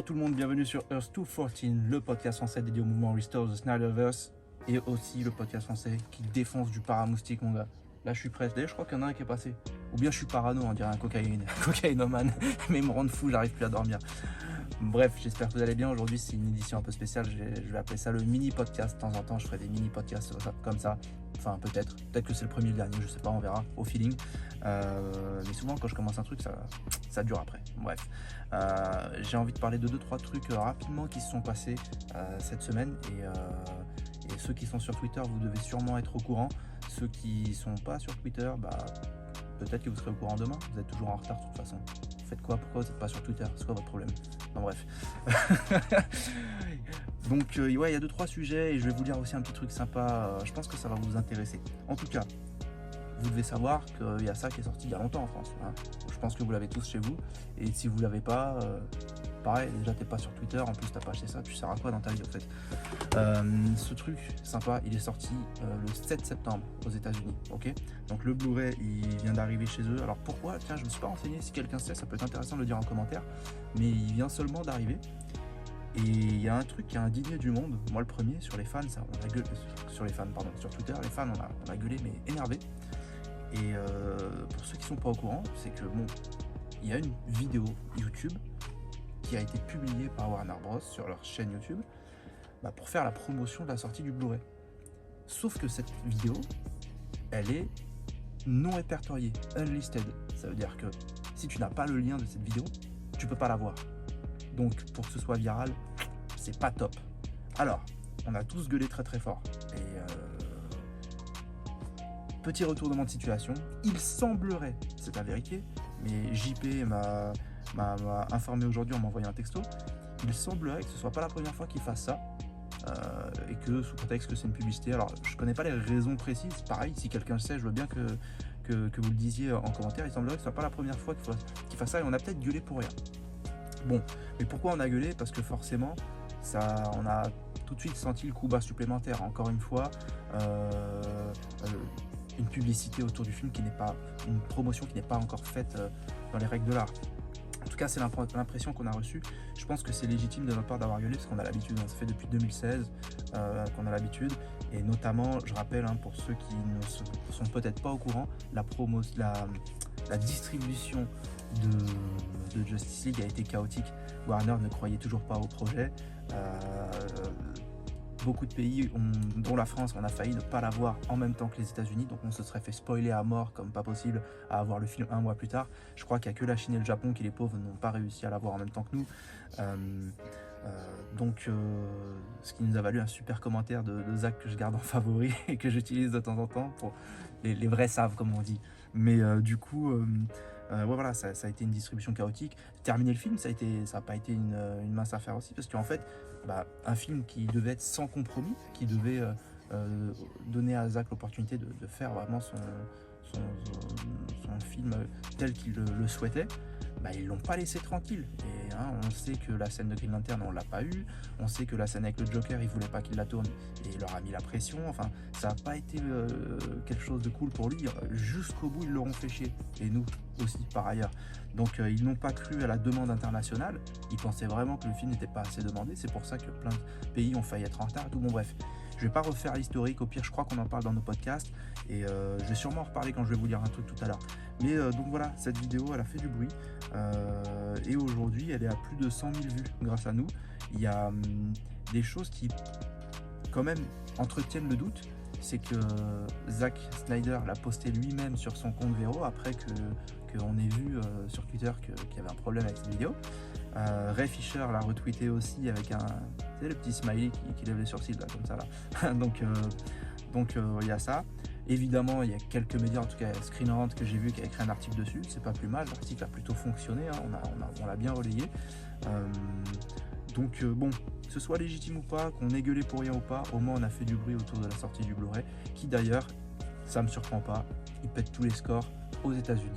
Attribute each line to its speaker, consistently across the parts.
Speaker 1: tout le monde, bienvenue sur Earth 214, le podcast français dédié au mouvement Restore the Snyderverse et aussi le podcast français qui défonce du paramoustique, mon gars. Là, je suis prêt. D'ailleurs, je crois qu'il y en a un qui est passé. Ou bien je suis parano, on dirait un cocaïnomane, mais il me rend fou, j'arrive plus à dormir. Bref, j'espère que vous allez bien. Aujourd'hui, c'est une édition un peu spéciale. Je vais appeler ça le mini-podcast. De temps en temps, je ferai des mini-podcasts comme ça. Enfin, peut-être que c'est le premier et le dernier, je sais pas, on verra, au feeling. Mais souvent, quand je commence un truc, ça dure après. Bref, j'ai envie de parler de 2-3 trucs rapidement qui se sont passés cette semaine. Et ceux qui sont sur Twitter, vous devez sûrement être au courant. Ceux qui sont pas sur Twitter, peut-être que vous serez au courant demain. Vous êtes toujours en retard de toute façon. Vous faites quoi? Pourquoi vous n'êtes pas sur Twitter? C'est quoi votre problème? Enfin, bref. Donc ouais, il y a 2-3 sujets et je vais vous dire aussi un petit truc sympa. Je pense que ça va vous intéresser. En tout cas, vous devez savoir qu'il y a ça qui est sorti il y a longtemps en France. Hein. Je pense que vous l'avez tous chez vous. Et si vous l'avez pas, pareil, déjà t'es pas sur Twitter, en plus t'as pas acheté ça, tu sers à quoi dans ta vie en fait? Ce truc sympa, il est sorti le 7 septembre aux États-Unis, ok? Donc le Blu-ray, il vient d'arriver chez eux. Alors pourquoi? Tiens, je me suis pas renseigné. Si quelqu'un sait, ça peut être intéressant de le dire en commentaire. Mais il vient seulement d'arriver. Et il y a un truc qui a indigné du monde. Moi le premier, sur les fans, on a gueulé, sur Twitter, les fans, on a gueulé mais énervé. Et pour ceux qui sont pas au courant, c'est que bon, il y a une vidéo YouTube qui a été publiée par Warner Bros sur leur chaîne YouTube pour faire la promotion de la sortie du Blu-ray. Sauf que cette vidéo, elle est non répertoriée, unlisted. Ça veut dire que si tu n'as pas le lien de cette vidéo, tu peux pas la voir. Donc pour que ce soit viral, c'est pas top. Alors, on a tous gueulé très très fort. Et petit retournement de situation, il semblerait, c'est à vérifier, mais JP m'a informé aujourd'hui en m'envoyant un texto, il semblerait que ce soit pas la première fois qu'il fasse ça. Et que sous contexte que c'est une publicité. Alors je connais pas les raisons précises, pareil, si quelqu'un le sait, je veux bien que vous le disiez en commentaire. Il semblerait que ce soit pas la première fois qu'il fasse ça et on a peut-être gueulé pour rien. Bon, mais pourquoi on a gueulé? Parce que forcément on a tout de suite senti le coup bas supplémentaire. Encore une fois, une publicité autour du film qui n'est pas, une promotion qui n'est pas encore faite dans les règles de l'art. En tout cas, c'est l'impression qu'on a reçue. Je pense que c'est légitime de notre part d'avoir gueulé parce qu'on a l'habitude. Ça fait depuis 2016 qu'on a l'habitude. Et notamment, je rappelle, pour ceux qui ne sont peut-être pas au courant, la distribution de Justice League a été chaotique. Warner ne croyait toujours pas au projet. Beaucoup de pays, dont la France, on a failli ne pas l'avoir en même temps que les États-Unis, donc on se serait fait spoiler à mort comme pas possible à avoir le film un mois plus tard. Je crois qu'il n'y a que la Chine et le Japon qui, les pauvres, n'ont pas réussi à l'avoir en même temps que nous. Ce qui nous a valu un super commentaire de Zach que je garde en favori et que j'utilise de temps en temps pour les vrais savent, comme on dit. Mais voilà, ça a été une distribution chaotique. Terminer le film, ça n'a pas été une mince affaire aussi, parce qu'en fait, un film qui devait être sans compromis, qui devait donner à Zach l'opportunité de faire vraiment son film tel qu'il le souhaitait, ils l'ont pas laissé tranquille. Et on sait que la scène de Green Lantern, on l'a pas eu. On sait que la scène avec le Joker, il voulait pas qu'il la tourne et il leur a mis la pression. Enfin, ça n'a pas été quelque chose de cool pour lui. Jusqu'au bout, ils l'auront fait chier. Et nous aussi, par ailleurs. Donc, ils n'ont pas cru à la demande internationale. Ils pensaient vraiment que le film n'était pas assez demandé. C'est pour ça que plein de pays ont failli être en retard et tout. Bon, bref. Je vais pas refaire l'historique, au pire je crois qu'on en parle dans nos podcasts et je vais sûrement en reparler quand je vais vous lire un truc tout à l'heure. Mais donc voilà, cette vidéo elle a fait du bruit et aujourd'hui elle est à plus de 100 000 vues grâce à nous. Il y a des choses qui quand même entretiennent le doute, c'est que Zack Snyder l'a posté lui-même sur son compte Vero après qu'on ait vu sur Twitter qu'il y avait un problème avec cette vidéo. Ray Fisher l'a retweeté aussi avec le petit smiley qui lève les sourcils là, comme ça là. donc il y a ça. Évidemment, il y a quelques médias, en tout cas Screen Rant que j'ai vu qui a écrit un article dessus. C'est pas plus mal, l'article a plutôt fonctionné, on l'a bien relayé. Bon, que ce soit légitime ou pas, qu'on ait gueulé pour rien ou pas, au moins on a fait du bruit autour de la sortie du Blu-ray, qui d'ailleurs, ça me surprend pas, il pète tous les scores aux États-Unis,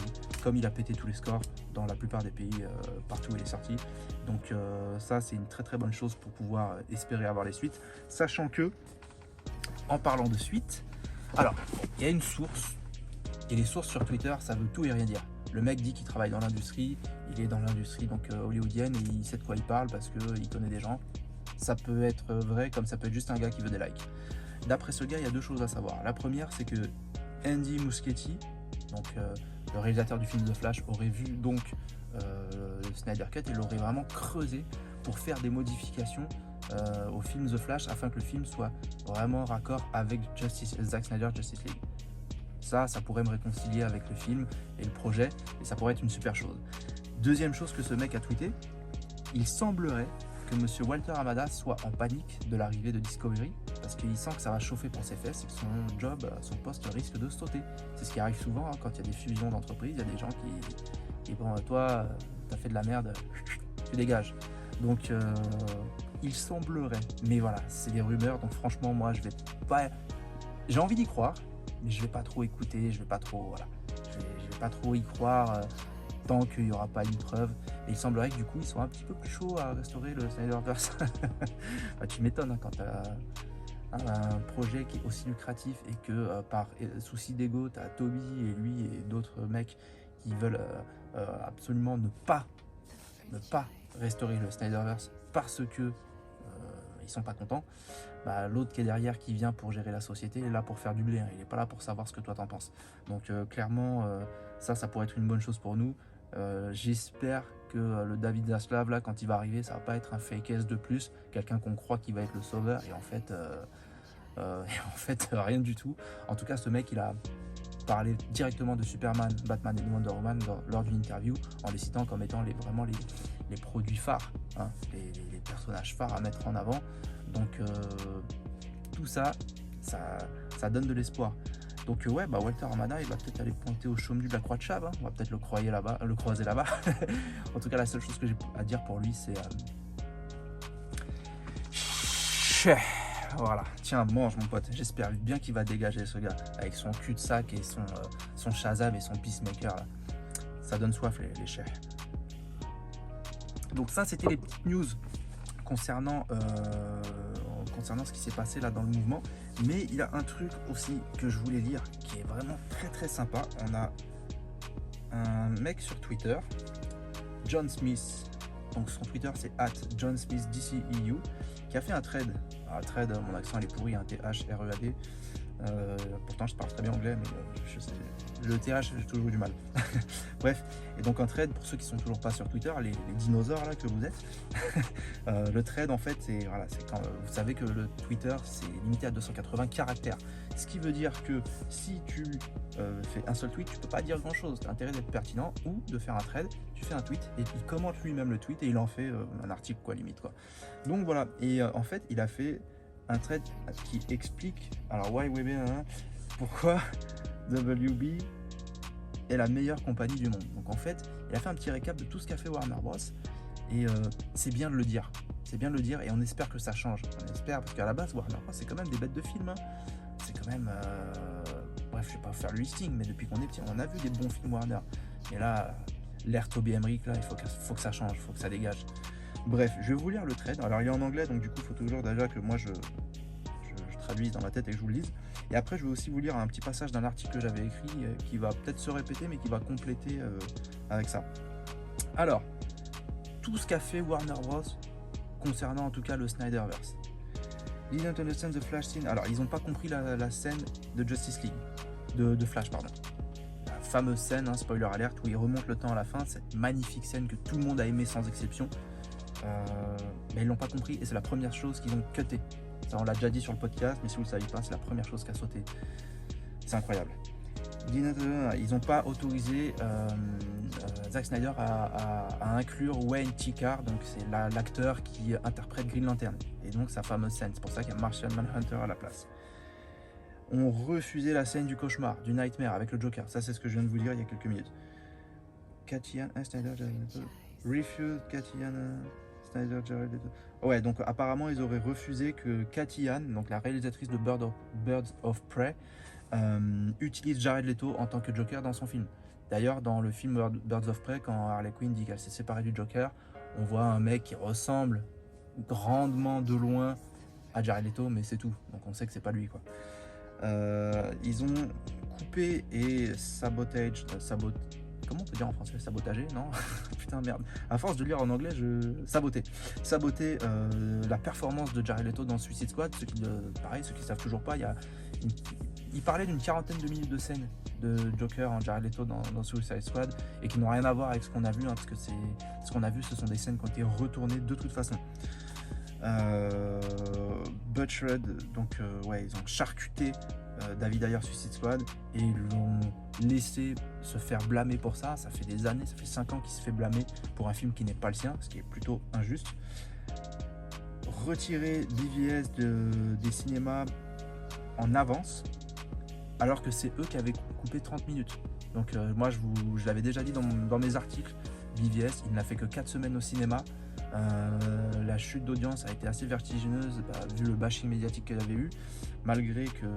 Speaker 1: comme il a pété tous les scores dans la plupart des pays partout où il est sorti. Donc ça, c'est une très très bonne chose pour pouvoir espérer avoir les suites, sachant que, en parlant de suite, alors, il y a une source, et les sources sur Twitter, ça veut tout et rien dire. Le mec dit qu'il travaille dans l'industrie, il est dans l'industrie donc hollywoodienne et il sait de quoi il parle parce qu'il connaît des gens. Ça peut être vrai comme ça peut être juste un gars qui veut des likes. D'après ce gars, il y a 2 choses à savoir. La première, c'est que Andy Muschietti, donc le réalisateur du film The Flash, aurait vu donc le Snyder Cut et l'aurait vraiment creusé pour faire des modifications au film The Flash afin que le film soit vraiment raccord avec Zack Snyder Justice League. Ça pourrait me réconcilier avec le film et le projet et ça pourrait être une super chose. Deuxième chose que ce mec a tweeté, il semblerait que monsieur Walter Hamada soit en panique de l'arrivée de Discovery parce qu'il sent que ça va chauffer pour ses fesses et que son job, son poste risque de sauter. C'est ce qui arrive souvent hein, quand il y a des fusions d'entreprises, il y a des gens qui bon, toi, t'as fait de la merde, tu dégages. Donc il semblerait, mais voilà, c'est des rumeurs, donc franchement moi je vais pas, j'ai envie d'y croire, mais je vais pas trop écouter, je vais pas trop, voilà, je vais pas trop y croire tant qu'il n'y aura pas une preuve. Et il semblerait que du coup ils soient un petit peu plus chauds à restaurer le Snyderverse. Bah, tu m'étonnes hein, quand tu as un projet qui est aussi lucratif et que par souci d'ego, tu as Toby et lui et d'autres mecs qui veulent absolument ne pas restaurer le Snyderverse parce que ils sont pas contents. Bah, l'autre qui est derrière qui vient pour gérer la société est là pour faire du blé, hein. Il est pas là pour savoir ce que toi t'en penses. Donc clairement ça pourrait être une bonne chose pour nous. J'espère que le David Zaslav là quand il va arriver ça va pas être un fake S de plus, quelqu'un qu'on croit qui va être le sauveur et en fait rien du tout. En tout cas ce mec il a parlé directement de Superman, Batman et Wonder Woman lors d'une interview en les citant comme étant vraiment les produits phares, hein, les personnages phares à mettre en avant. Donc tout ça donne de l'espoir. Donc ouais, bah Walter Hamada, il va peut-être aller pointer au chaume de la Croix de Chave, hein. On va peut-être le croiser là-bas. En tout cas, la seule chose que j'ai à dire pour lui, c'est voilà, tiens, mange mon pote. J'espère bien qu'il va dégager ce gars avec son cul-de-sac et son Shazam et son Peacemaker là. Ça donne soif les chais. Donc ça, c'était les petites news concernant ce qui s'est passé là dans le mouvement. Mais il y a un truc aussi que je voulais lire qui est vraiment très très sympa. On a un mec sur Twitter, John Smith, donc son Twitter c'est @JohnSmithDCEU, qui a fait un thread. Alors, thread, mon accent il est pourri, un THREAD. Pourtant je parle très bien anglais, mais je sais, le TH j'ai toujours eu du mal. Bref, et donc un thread, pour ceux qui sont toujours pas sur Twitter, les dinosaures là que vous êtes, le thread en fait c'est voilà, c'est quand vous savez que le Twitter c'est limité à 280 caractères, ce qui veut dire que si tu fais un seul tweet, tu peux pas dire grand chose, tu as intérêt d'être pertinent ou de faire un thread, tu fais un tweet et il commente lui-même le tweet et il en fait un article quoi limite quoi. Donc voilà, et en fait il a fait un thread qui explique alors YWB pourquoi WB est la meilleure compagnie du monde. Donc en fait, il a fait un petit récap de tout ce qu'a fait Warner Bros. Et c'est bien de le dire. C'est bien de le dire et on espère que ça change. On espère parce qu'à la base, Warner Bros. C'est quand même des bêtes de film. Hein. C'est quand même... Bref, je vais pas faire le listing, mais depuis qu'on est petit, on a vu des bons films Warner. Et là, l'ère Toby Emmerich, là, il faut que ça change, il faut que ça dégage. Bref, je vais vous lire le thread. Alors il est en anglais, donc du coup, il faut toujours déjà que moi je traduise dans ma tête et que je vous le lise. Et après, je vais aussi vous lire un petit passage d'un article que j'avais écrit qui va peut-être se répéter, mais qui va compléter avec ça. Alors, tout ce qu'a fait Warner Bros. Concernant en tout cas le Snyderverse. Didn't understand the Flash scene. Alors, ils n'ont pas compris la scène de Justice League, de Flash, pardon. La fameuse scène, hein, spoiler alert, où il remonte le temps à la fin, cette magnifique scène que tout le monde a aimé sans exception. Mais ils l'ont pas compris et c'est la première chose qu'ils ont cuté. Ça, on l'a déjà dit sur le podcast, mais si vous ne le saviez pas, c'est la première chose qui a sauté. C'est incroyable. Ils n'ont pas autorisé Zack Snyder à inclure Wayne Tickar, donc c'est l'acteur qui interprète Green Lantern, et donc sa fameuse scène. C'est pour ça qu'il y a Martian Manhunter à la place. On refusait la scène du cauchemar, du Nightmare avec le Joker. Ça, c'est ce que je viens de vous dire il y a quelques minutes. Katian Snyder refuse Katian Snyder Jared Leto. Ouais, donc apparemment ils auraient refusé que Cathy Yan, donc la réalisatrice de Birds of Prey, utilise Jared Leto en tant que Joker dans son film. D'ailleurs, dans le film Birds of Prey, quand Harley Quinn dit qu'elle s'est séparée du Joker, on voit un mec qui ressemble grandement de loin à Jared Leto, mais c'est tout. Donc on sait que c'est pas lui, quoi. Ils ont coupé et comment on peut dire en français, sabotager, non? Putain, merde. À force de lire en anglais, saboter la performance de Jared Leto dans Suicide Squad. Pareil, ceux qui savent toujours pas, il parlait d'une 40aine de minutes de scène de Joker en Jared Leto dans Suicide Squad, et qui n'ont rien à voir avec ce qu'on a vu, hein, parce que ce qu'on a vu, ce sont des scènes qui ont été retournées de toute façon. Butchered, donc ouais, ils ont charcuté David Ayer Suicide Squad, et ils l'ont laissé se faire blâmer pour ça. Ça fait des années, ça fait 5 ans qu'il se fait blâmer pour un film qui n'est pas le sien, ce qui est plutôt injuste. Retirer BVS des cinémas en avance, alors que c'est eux qui avaient coupé 30 minutes. Donc moi je l'avais déjà dit dans mes articles, BVS il n'a fait que 4 semaines au cinéma. La chute d'audience a été assez vertigineuse, vu le bashing médiatique qu'elle avait eu, malgré qu'il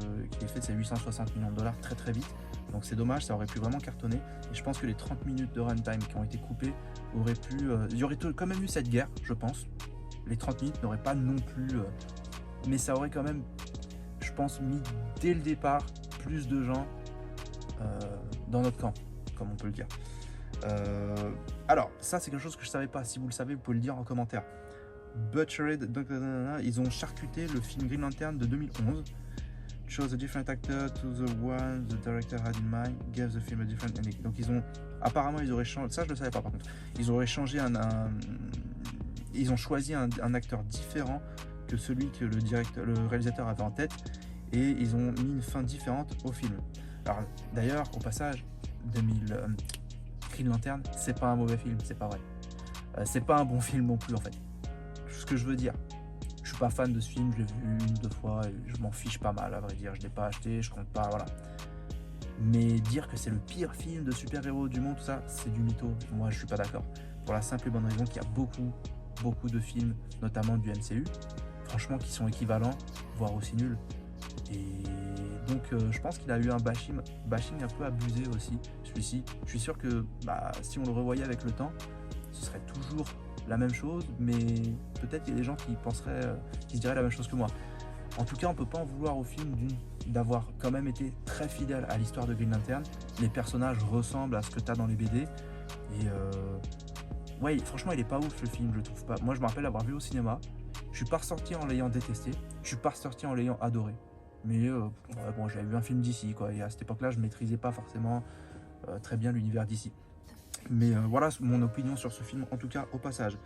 Speaker 1: ait fait ses 860 millions de dollars très très vite. Donc c'est dommage, ça aurait pu vraiment cartonner, et je pense que les 30 minutes de runtime qui ont été coupées auraient pu... il y aurait quand même eu cette guerre, je pense. Les 30 minutes n'auraient pas non plus... mais ça aurait quand même, je pense, mis dès le départ plus de gens dans notre camp, comme on peut le dire. Alors, ça c'est quelque chose que je savais pas. Si vous le savez, vous pouvez le dire en commentaire. Butchered, ils ont charcuté le film Green Lantern de 2011. Chose a different actor to the one the director had in mind, gave the film a different ending. Donc apparemment ils auraient changé, ça je le savais pas par contre, ils auraient changé ils ont choisi un acteur différent que celui que le réalisateur avait en tête, et ils ont mis une fin différente au film. Alors d'ailleurs, au passage, Green Lantern, c'est pas un mauvais film, c'est pas vrai. C'est pas un bon film non plus en fait. Ce que je veux dire, je suis pas fan de ce film, je l'ai vu 1-2 fois et je m'en fiche pas mal, à vrai dire. Je l'ai pas acheté, je compte pas, voilà. Mais dire que c'est le pire film de super-héros du monde, tout ça, c'est du mytho. Moi, je suis pas d'accord. Pour la simple et bonne raison qu'il y a beaucoup de films, notamment du MCU, franchement, qui sont équivalents, voire aussi nuls. Et donc, je pense qu'il a eu un bashing un peu abusé aussi, celui-ci. Je suis sûr que si on le revoyait avec le temps, ce serait toujours la même chose, mais peut-être qu'il y a des gens qui se diraient la même chose que moi. En tout cas, on peut pas en vouloir au film d'avoir quand même été très fidèle à l'histoire de Green Lantern. Les personnages ressemblent à ce que tu as dans les BD. Et ouais, franchement, il est pas ouf le film, je trouve pas. Moi, je me rappelle avoir vu au cinéma. Je suis pas ressorti en l'ayant détesté. Je suis pas ressorti en l'ayant adoré. Mais bon, j'avais vu un film d'ici, quoi. Et à cette époque-là, je maîtrisais pas forcément très bien l'univers d'ici. Mais voilà mon opinion sur ce film, en tout cas au passage.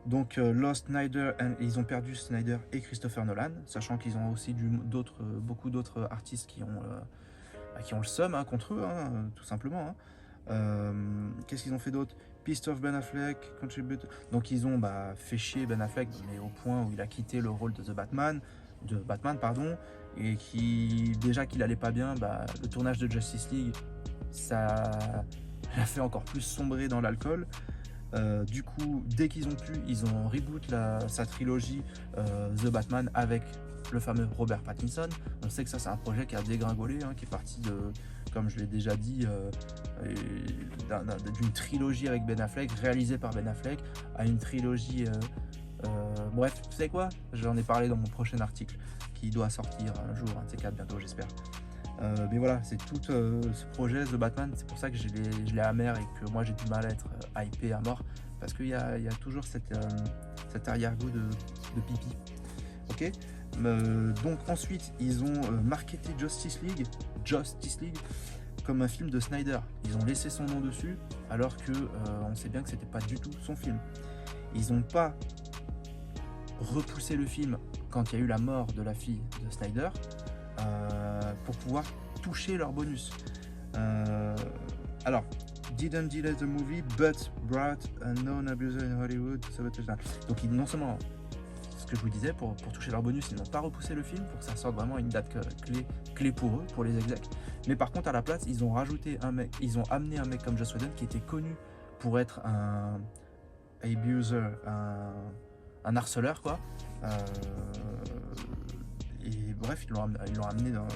Speaker 1: Donc Lost Snyder, ils ont perdu Snyder et Christopher Nolan, sachant qu'ils ont aussi beaucoup d'autres artistes qui ont le seum contre eux, hein, tout simplement. Hein. Qu'est-ce qu'ils ont fait d'autre? Pissed Off Ben Affleck, Contribute. Donc ils ont fait chier Ben Affleck, mais au point où il a quitté le rôle de Batman, et déjà qu'il allait pas bien, le tournage de Justice League, ça l'a fait encore plus sombrer dans l'alcool. Du coup, dès qu'ils ont pu, ils ont reboot sa trilogie The Batman avec le fameux Robert Pattinson. On sait que ça c'est un projet qui a dégringolé, hein, qui est parti comme je l'ai déjà dit, d'une trilogie avec Ben Affleck, réalisée par Ben Affleck, à une trilogie... bref, vous savez quoi? J'en ai parlé dans mon prochain article, qui doit sortir un jour, un de ces 4 bientôt j'espère. Mais voilà, c'est tout ce projet The Batman, c'est pour ça que je l'ai amer et que moi j'ai du mal à être hypé à mort, parce qu'il y a toujours cet arrière-goût de pipi. Ok. Donc ensuite ils ont marketé Justice League comme un film de Snyder. Ils ont laissé son nom dessus alors que on sait bien que c'était pas du tout son film. Ils n'ont pas repoussé le film quand il y a eu la mort de la fille de Snyder, pour pouvoir toucher leur bonus. Alors, didn't delay the movie, but brought a known abuser in Hollywood to sabotage that. Donc, non seulement, ce que je vous disais, pour toucher leur bonus, ils n'ont pas repoussé le film pour que ça sorte vraiment à une date clé pour eux, pour les execs. Mais par contre, à la place, ils ont amené un mec comme Joss Whedon qui était connu pour être un abuser, un harceleur, quoi. Et bref, ils l'ont amené dans...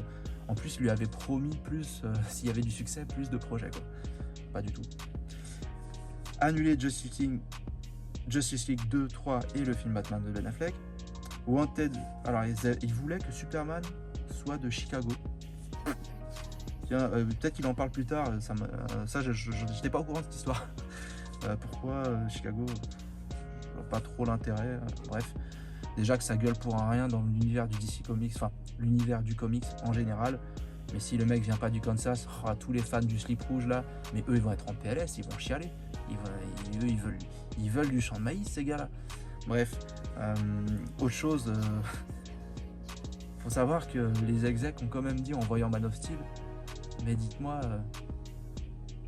Speaker 1: En plus, il lui avait promis plus, s'il y avait du succès, plus de projets, quoi. Pas du tout. Annuler Justice League 2, 3 et le film Batman de Ben Affleck. Wanted, alors ils voulaient que Superman soit de Chicago. Tiens, peut-être qu'il en parle plus tard, ça je n'étais pas au courant de cette histoire. Pourquoi Chicago, je vois pas trop l'intérêt, bref. Déjà que ça gueule pour un rien dans l'univers du DC Comics, enfin l'univers du comics en général. Mais si le mec vient pas du Kansas, tous les fans du slip rouge là, mais eux ils vont être en PLS, ils vont chialer. Ils veulent du champ de maïs ces gars-là. Bref, autre chose, faut savoir que les execs ont quand même dit en voyant Man of Steel, mais dites-moi,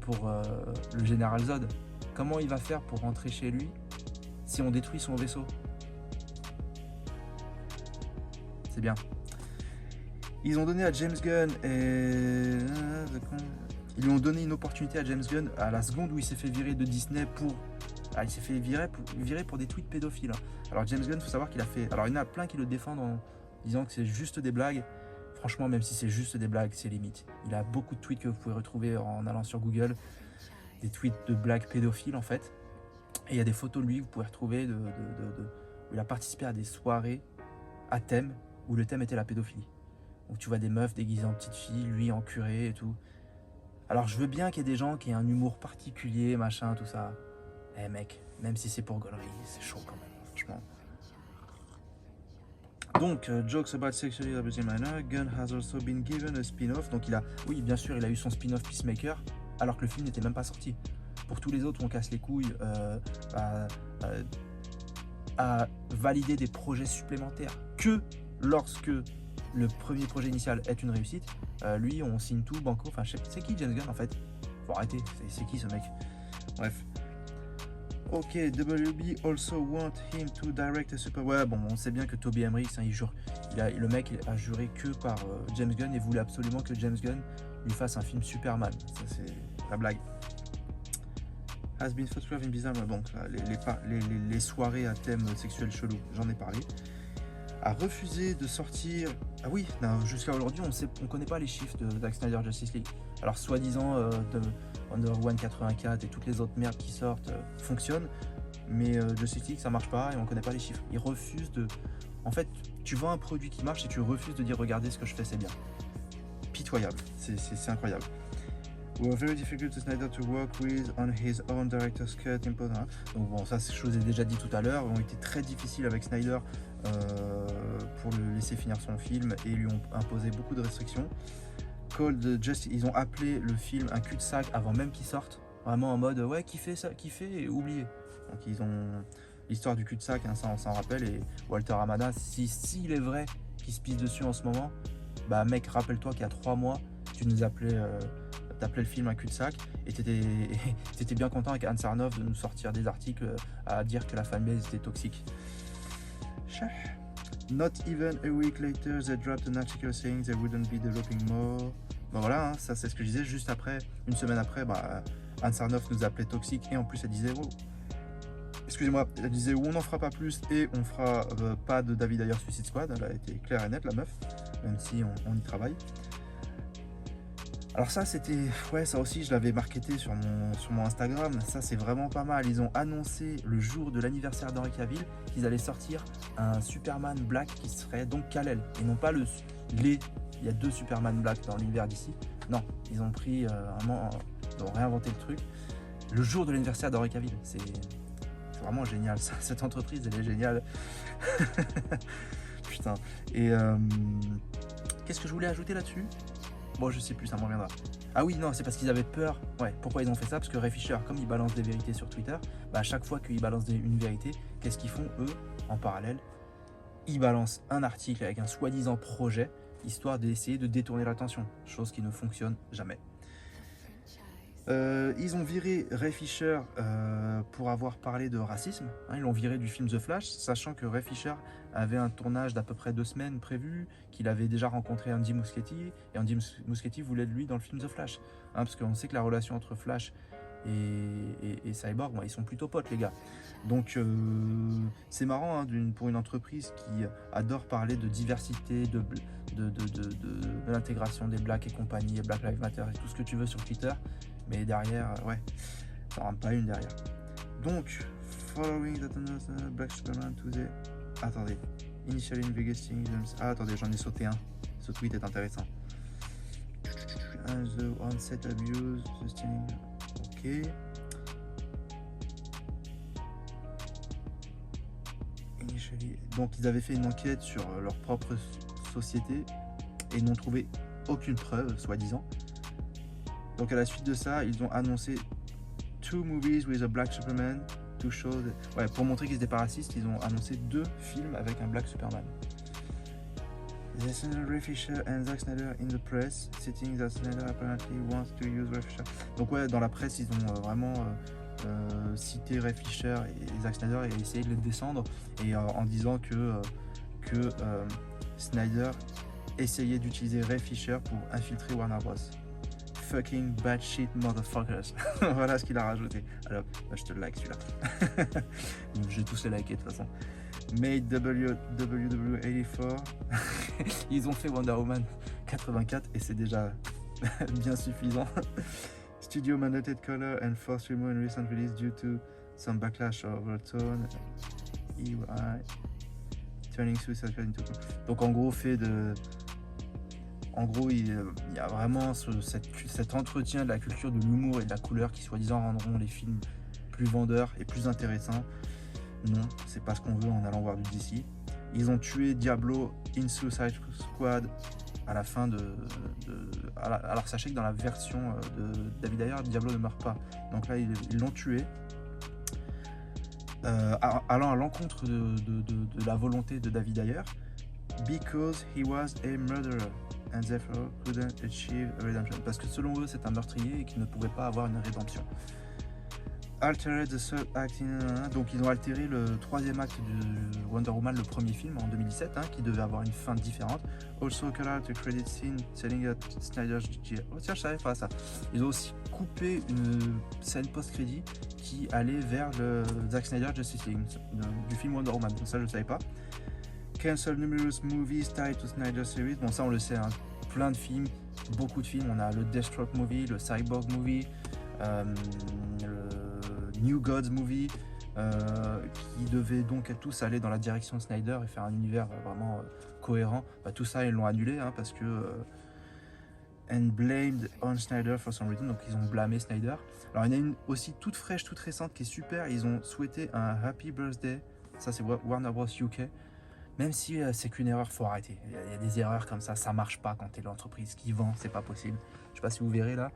Speaker 1: pour le général Zod, comment il va faire pour rentrer chez lui si on détruit son vaisseau? C'est bien. Ils ont donné à James Gunn ils lui ont donné une opportunité à James Gunn à la seconde où il s'est fait virer de Disney pour... il s'est fait virer pour des tweets pédophiles. Alors James Gunn, faut savoir qu'il a fait... Alors il y en a plein qui le défendent en disant que c'est juste des blagues. Franchement, même si c'est juste des blagues, c'est limite. Il a beaucoup de tweets que vous pouvez retrouver en allant sur Google. Des tweets de blagues pédophiles en fait. Et il y a des photos de lui que vous pouvez retrouver où il a participé à des soirées à thème où le thème était la pédophilie. Donc tu vois des meufs déguisées en petites filles, lui en curé et tout. Alors je veux bien qu'il y ait des gens qui aient un humour particulier, machin, tout ça. Eh mec, même si c'est pour gaulerie, c'est chaud quand même, franchement. Donc, jokes about sexually abusing minor, Gunn has also been given a spin-off. Donc oui bien sûr, il a eu son spin-off Peacemaker, alors que le film n'était même pas sorti. Pour tous les autres, on casse les couilles à valider des projets supplémentaires que lorsque le premier projet initial est une réussite. Lui, on signe tout, banco. Enfin, c'est qui James Gunn en fait? Faut arrêter, c'est qui ce mec? Bref. Ok, WB also want him to direct a super... Ouais, bon, on sait bien que Toby Emmerich, il jure. Le mec a juré que par James Gunn et voulait absolument que James Gunn lui fasse un film Superman. Ça, c'est la blague. Has been photographed in bizarre... Donc, les soirées à thème sexuel chelou, j'en ai parlé. A refusé de sortir... Ah oui, jusqu'à aujourd'hui, on connaît pas les chiffres de Zack Snyder Justice League. Alors, soi-disant, de Wonder Woman 84 et toutes les autres merdes qui sortent fonctionnent, mais Justice League, ça marche pas et on connaît pas les chiffres. Ils refusent de... En fait, tu vends un produit qui marche et tu refuses de dire « Regardez ce que je fais, c'est bien ». Pitoyable, c'est incroyable. We were very difficult to Snyder to work with on his own director's cut. Donc bon, ça, je vous ai déjà dit tout à l'heure, ont été très difficiles avec Snyder pour le laisser finir son film et lui ont imposé beaucoup de restrictions. Ils ont appelé le film un cul-de-sac avant même qu'il sorte, vraiment en mode ouais, qui fait ça, qui fait et oublié. Donc ils ont l'histoire du cul-de-sac, hein, ça on s'en rappelle. Et Walter Hamada, s'il est vrai qu'il se pisse dessus en ce moment, bah mec, rappelle-toi qu'il y a 3 mois, tu nous appelais le film un cul-de-sac et t'étais bien content avec Hans Arnoff de nous sortir des articles à dire que la fanbase était toxique. Not even a week later, they dropped an article saying they wouldn't be developing more. Bon voilà, hein, ça c'est ce que je disais. Juste après, une semaine après, Hans Arnoff nous appelait toxique et en plus elle disait excusez-moi, elle disait on n'en fera pas plus et on fera pas de David Ayer Suicide Squad. Elle a été claire et nette la meuf, même si on y travaille. Alors ça c'était, ouais, ça aussi je l'avais marketé sur mon Instagram, ça c'est vraiment pas mal. Ils ont annoncé le jour de l'anniversaire d'Henry Cavill qu'ils allaient sortir un Superman Black qui serait donc Kal-El et non pas il y a 2 Superman Black dans l'univers d'ici. Non, ils ont pris ils ont réinventé le truc. Le jour de l'anniversaire d'Henry Cavill, c'est vraiment génial, ça. Cette entreprise elle est géniale. Putain. Et qu'est-ce que je voulais ajouter là-dessus? Bon, je sais plus, ça m'en reviendra. Ah oui, non, c'est parce qu'ils avaient peur. Ouais, pourquoi ils ont fait ça? Parce que Ray Fisher, comme il balance des vérités sur Twitter, à chaque fois qu'ils balancent une vérité, qu'est-ce qu'ils font, eux, en parallèle? Ils balancent un article avec un soi-disant projet, histoire d'essayer de détourner l'attention, chose qui ne fonctionne jamais. Ils ont viré Ray Fisher pour avoir parlé de racisme. Ils l'ont viré du film The Flash, sachant que Ray Fisher avait un tournage d'à peu près 2 semaines prévu, qu'il avait déjà rencontré Andy Muschietti, et Andy Muschietti voulait de lui dans le film The Flash. Parce qu'on sait que la relation entre Flash et Cyborg, ils sont plutôt potes les gars. Donc c'est marrant pour une entreprise qui adore parler de diversité, de l'intégration des blacks et compagnie, Black Lives Matter et tout ce que tu veux sur Twitter. Mais derrière, ouais, ça rentre pas une derrière. Donc, following that Black Superman to the... Attendez. Initially investigating... Ah, attendez, j'en ai sauté un. Ce tweet est intéressant. and the onset abuse, sustaining. Ok. Donc ils avaient fait une enquête sur leur propre société et n'ont trouvé aucune preuve, soi-disant. Donc à la suite de ça, ils ont annoncé 2 movies with a black Superman to show ouais, pour montrer qu'ils n'étaient pas racistes, ils ont annoncé 2 films avec un black Superman. Ray Fisher and Zack Snyder in the press, citing that Snyder apparently wants to use Ray Fisher. Donc ouais, dans la presse, ils ont vraiment cité Ray Fisher et Zack Snyder et essayé de les descendre et en disant que Snyder essayait d'utiliser Ray Fisher pour infiltrer Warner Bros. Fucking bad shit motherfuckers. Voilà ce qu'il a rajouté. Alors, je te le like celui-là. J'ai tous les likés de toute façon. Made WW84. Ils ont fait Wonder Woman 84 et c'est déjà bien suffisant. Studio mandated color and forced remove in recent release due to some backlash over tone. EY turning Suicide Squad into. Donc en gros il y a vraiment cet entretien de la culture de l'humour et de la couleur qui soi-disant rendront les films plus vendeurs et plus intéressants. Non, c'est pas ce qu'on veut en allant voir du DC. Ils ont tué Diablo in Suicide Squad à la fin alors sachez que dans la version de David Ayer, Diablo ne meurt pas. Donc là, ils l'ont tué. Allant à l'encontre de la volonté de David Ayer, because he was a murderer and therefore couldn't achieve a redemption. Parce que selon eux, c'est un meurtrier et qu'il ne pouvait pas avoir une rédemption. Altered the third act donc ils ont altéré le 3e acte de Wonder Woman, le premier film en 2017, qui devait avoir une fin différente. Also color to credit scene selling at Snyder's G. Oh tiens, je savais pas ça. Ils ont aussi coupé une scène post-crédit qui allait vers le Zack Snyder Justice League du film Wonder Woman. Ça je ne savais pas. Cancel numerous movies tied to Snyder series. Bon ça on le sait, plein de films, beaucoup de films. On a le Deathstroke movie, le Cyborg movie, le New Gods movie, qui devaient donc tous aller dans la direction de Snyder et faire un univers vraiment cohérent. Tout ça ils l'ont annulé parce que and blamed on Snyder for some reason, donc ils ont blâmé Snyder. Alors il y en a une aussi toute fraîche, toute récente qui est super. Ils ont souhaité un Happy Birthday, ça c'est Warner Bros UK. Même si c'est qu'une erreur, faut arrêter. Il y a des erreurs comme ça marche pas quand t'es l'entreprise qui vend, c'est pas possible. Je sais pas si vous verrez là.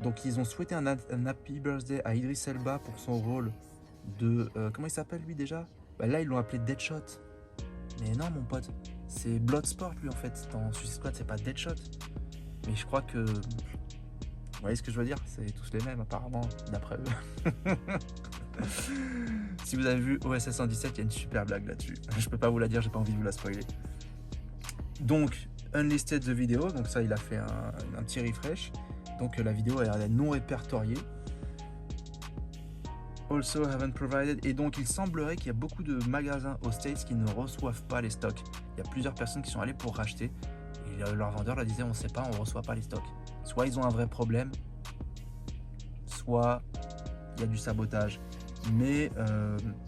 Speaker 1: Donc ils ont souhaité un Happy Birthday à Idris Elba pour son rôle de... comment il s'appelle lui déjà ? Là ils l'ont appelé Deadshot. Mais non mon pote, c'est Bloodsport lui en fait. Dans Suicide Squad c'est pas Deadshot. Mais je crois que... Vous voyez ce que je veux dire ? C'est tous les mêmes apparemment, d'après eux. Si vous avez vu OSS 117, il y a une super blague là-dessus. Je peux pas vous la dire, j'ai pas envie de vous la spoiler. Donc, Unlisted the Video, donc ça il a fait un petit refresh. Donc la vidéo est non répertoriée. Also haven't provided. Et donc il semblerait qu'il y a beaucoup de magasins aux States qui ne reçoivent pas les stocks. Il y a plusieurs personnes qui sont allées pour racheter. Et leur vendeur leur disait on sait pas, on reçoit pas les stocks. Soit ils ont un vrai problème, soit il y a du sabotage. Mais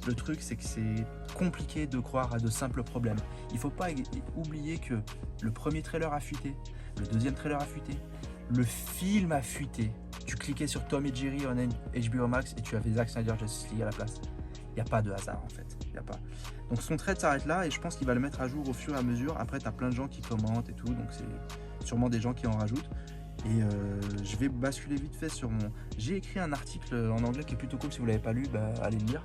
Speaker 1: le truc c'est que c'est compliqué de croire à de simples problèmes. Il faut pas oublier que le premier trailer a fuité, le deuxième trailer a fuité, le film a fuité. Tu cliquais sur Tom et Jerry en HBO Max et tu avais Zack Snyder Justice League à la place. Il n'y a pas de hasard en fait. Y a pas. Donc son trade s'arrête là et je pense qu'il va le mettre à jour au fur et à mesure. Après tu as plein de gens qui commentent et tout, donc c'est sûrement des gens qui en rajoutent. Et je vais basculer vite fait sur mon... J'ai écrit un article en anglais qui est plutôt cool, si vous ne l'avez pas lu, allez le lire.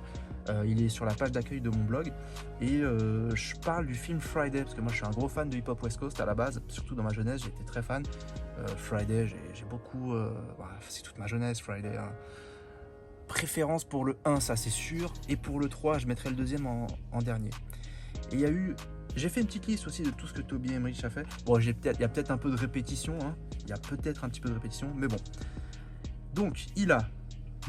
Speaker 1: Il est sur la page d'accueil de mon blog. Et je parle du film Friday, parce que moi je suis un gros fan de hip-hop West Coast à la base, surtout dans ma jeunesse, j'étais très fan. Friday, j'ai beaucoup... c'est toute ma jeunesse, Friday. Préférence pour le 1, ça c'est sûr. Et pour le 3, je mettrai le deuxième en dernier. Et il y a eu... J'ai fait une petite liste aussi de tout ce que Toby Emmerich a fait. Bon, il y a peut-être un peu de répétition, il y a peut-être un petit peu de répétition, mais bon. Donc, il a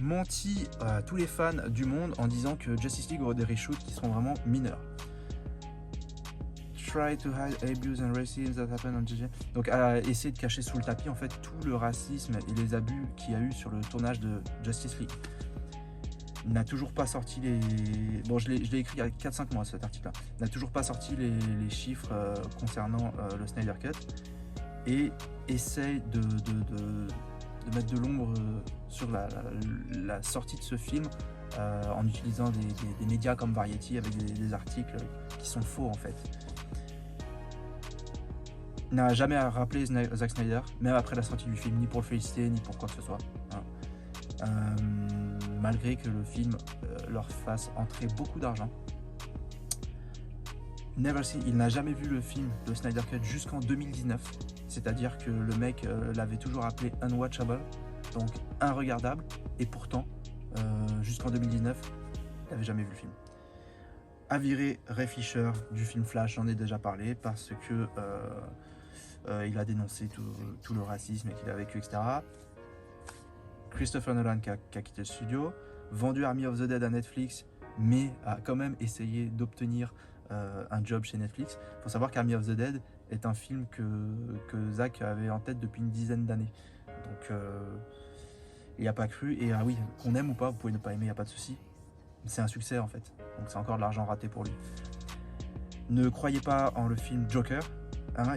Speaker 1: menti à tous les fans du monde en disant que Justice League aurait des reshoots qui sont vraiment mineurs. Try to hide abuse and racism that happened on JJ. Donc, à essayer de cacher sous le tapis en fait tout le racisme et les abus qu'il y a eu sur le tournage de Justice League. Il n'a toujours pas sorti les... Bon, je l'ai écrit il y a 4-5 mois cet article-là. Il n'a toujours pas sorti les chiffres concernant le Snyder Cut. et essaye de mettre de l'ombre sur la sortie de ce film en utilisant des médias comme Variety avec des articles qui sont faux en fait. Il n'a jamais rappelé Zack Snyder, même après la sortie du film, ni pour le féliciter, ni pour quoi que ce soit. Malgré que le film leur fasse entrer beaucoup d'argent. Il n'a jamais vu le film de Snyder Cut jusqu'en 2019, c'est-à-dire que le mec l'avait toujours appelé unwatchable, donc inregardable, et pourtant, jusqu'en 2019, il n'avait jamais vu le film. A viré Ray Fisher du film Flash, j'en ai déjà parlé, parce que il a dénoncé tout le racisme qu'il a vécu, etc. Christopher Nolan qui a quitté le studio, vendu Army of the Dead à Netflix, mais a quand même essayé d'obtenir un job chez Netflix. Il faut savoir qu'Army of the Dead est un film que Zack avait en tête depuis une dizaine d'années. Donc il n'y a pas cru. Et oui, qu'on aime ou pas, vous pouvez ne pas aimer, il n'y a pas de souci. C'est un succès en fait. Donc c'est encore de l'argent raté pour lui. Ne croyez pas en le film Joker.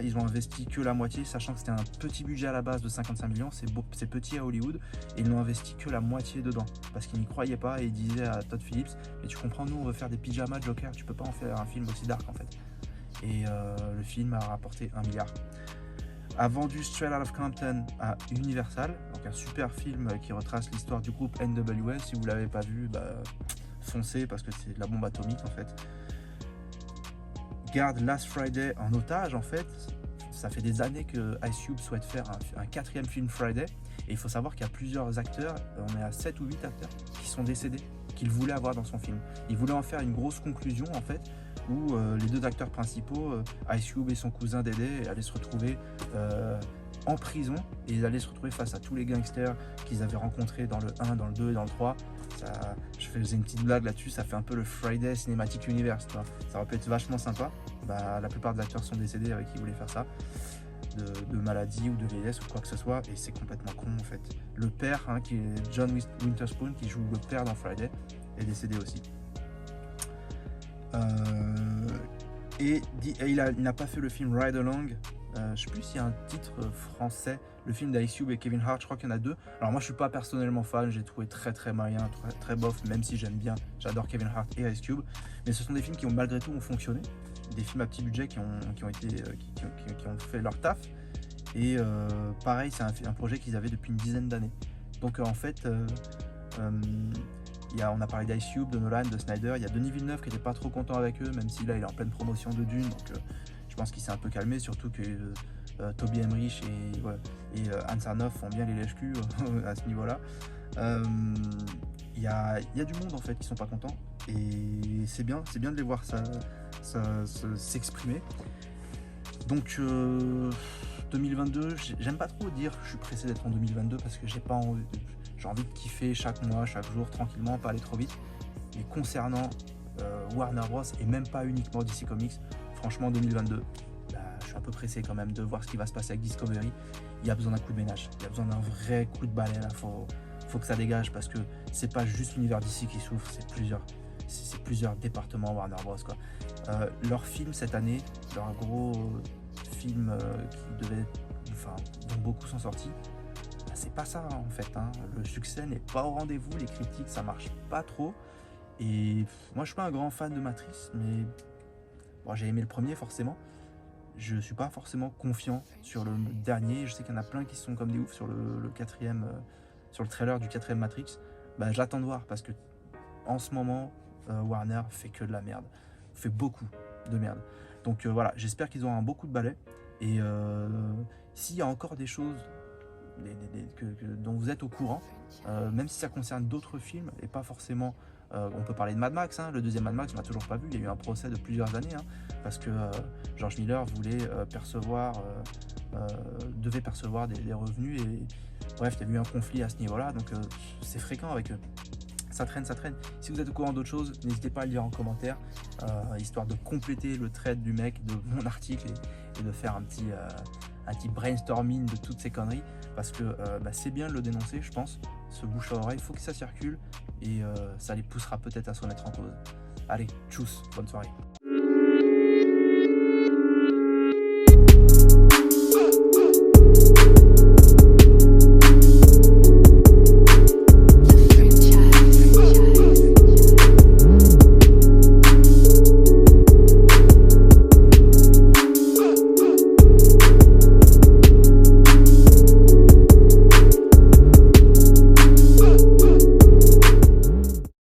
Speaker 1: Ils ont investi que la moitié, sachant que c'était un petit budget à la base de 55 millions, c'est petit à Hollywood, et ils n'ont investi que la moitié dedans, parce qu'ils n'y croyaient pas, et ils disaient à Todd Phillips, mais tu comprends, nous on veut faire des pyjamas Joker, tu peux pas en faire un film aussi dark en fait. Et le film a rapporté 1 milliard. A vendu Straight Outta Compton à Universal, donc un super film qui retrace l'histoire du groupe NWA. Si vous l'avez pas vu, foncez, parce que c'est de la bombe atomique en fait. Garde Last Friday en otage en fait. Ça fait des années que Ice Cube souhaite faire un 4e film Friday, et il faut savoir qu'il y a plusieurs acteurs, on est à 7 ou 8 acteurs qui sont décédés, qu'il voulait avoir dans son film. Il voulait en faire une grosse conclusion en fait, où les 2 acteurs principaux, Ice Cube et son cousin Dédé, allaient se retrouver en prison, et ils allaient se retrouver face à tous les gangsters qu'ils avaient rencontrés dans le 1, dans le 2 et dans le 3. Je faisais une petite blague là-dessus, ça fait un peu le Friday Cinematic Universe, quoi. Ça aurait pu être vachement sympa. La plupart des acteurs sont décédés avec qui voulaient faire ça, de maladie ou de vieillesse ou quoi que ce soit, et c'est complètement con en fait. Le père, qui est John Witherspoon, qui joue le père dans Friday, est décédé aussi. Et il n'a pas fait le film Ride Along. Je sais plus s'il y a un titre français, le film d'Ice Cube et Kevin Hart, je crois qu'il y en a 2. Alors moi je suis pas personnellement fan, j'ai trouvé très moyen, très bof, même si j'aime bien, j'adore Kevin Hart et Ice Cube, mais ce sont des films qui ont malgré tout fonctionné, des films à petit budget qui ont fait leur taf, et pareil, c'est un projet qu'ils avaient depuis une dizaine d'années. Donc en fait, on a parlé d'Ice Cube, de Nolan, de Snyder, il y a Denis Villeneuve qui n'était pas trop content avec eux, même si là il est en pleine promotion de Dune, donc je pense qu'il s'est un peu calmé, surtout que Toby Emmerich et Hans Arnoff font bien les lèche-culs à ce niveau-là. Il y a du monde en fait qui sont pas contents, et c'est bien de les voir s'exprimer. Donc 2022, j'aime pas trop dire que je suis pressé d'être en 2022, parce que j'ai envie de kiffer chaque mois, chaque jour, tranquillement, pas aller trop vite. Mais concernant Warner Bros, et même pas uniquement DC Comics, franchement 2022, je suis un peu pressé quand même de voir ce qui va se passer avec Discovery. Il y a besoin d'un coup de ménage, il y a besoin d'un vrai coup de balai là. Faut que ça dégage, parce que c'est pas juste l'univers DC qui souffre, c'est plusieurs départements Warner Bros quoi. Leur film cette année, leur gros film dont beaucoup sont sortis, c'est pas ça en fait, Le succès n'est pas au rendez-vous, les critiques ça marche pas trop, et moi je suis pas un grand fan de Matrix, mais j'ai aimé le premier forcément. Je suis pas forcément confiant sur le dernier. Je sais qu'il y en a plein qui sont comme des oufs sur le 4e, sur le trailer du 4e Matrix. J'attends de voir, parce que en ce moment Warner fait que de la merde, fait beaucoup de merde. Donc voilà, j'espère qu'ils auront un beau coup de balai, et s'il y a encore des choses dont vous êtes au courant, même si ça concerne d'autres films et pas forcément, on peut parler de Mad Max, le 2e Mad Max on l'a toujours pas vu, il y a eu un procès de plusieurs années, parce que George Miller voulait devait percevoir des revenus, et bref, il y a eu un conflit à ce niveau là, donc c'est fréquent avec eux. Ça traîne. Si vous êtes au courant d'autres choses, n'hésitez pas à le dire en commentaire, histoire de compléter le thread du mec, de mon article, et de faire un petit brainstorming de toutes ces conneries, parce que c'est bien de le dénoncer, je pense. Ce bouche à oreille, il faut que ça circule, et ça les poussera peut-être à se remettre en cause. Allez, tchuss, bonne soirée.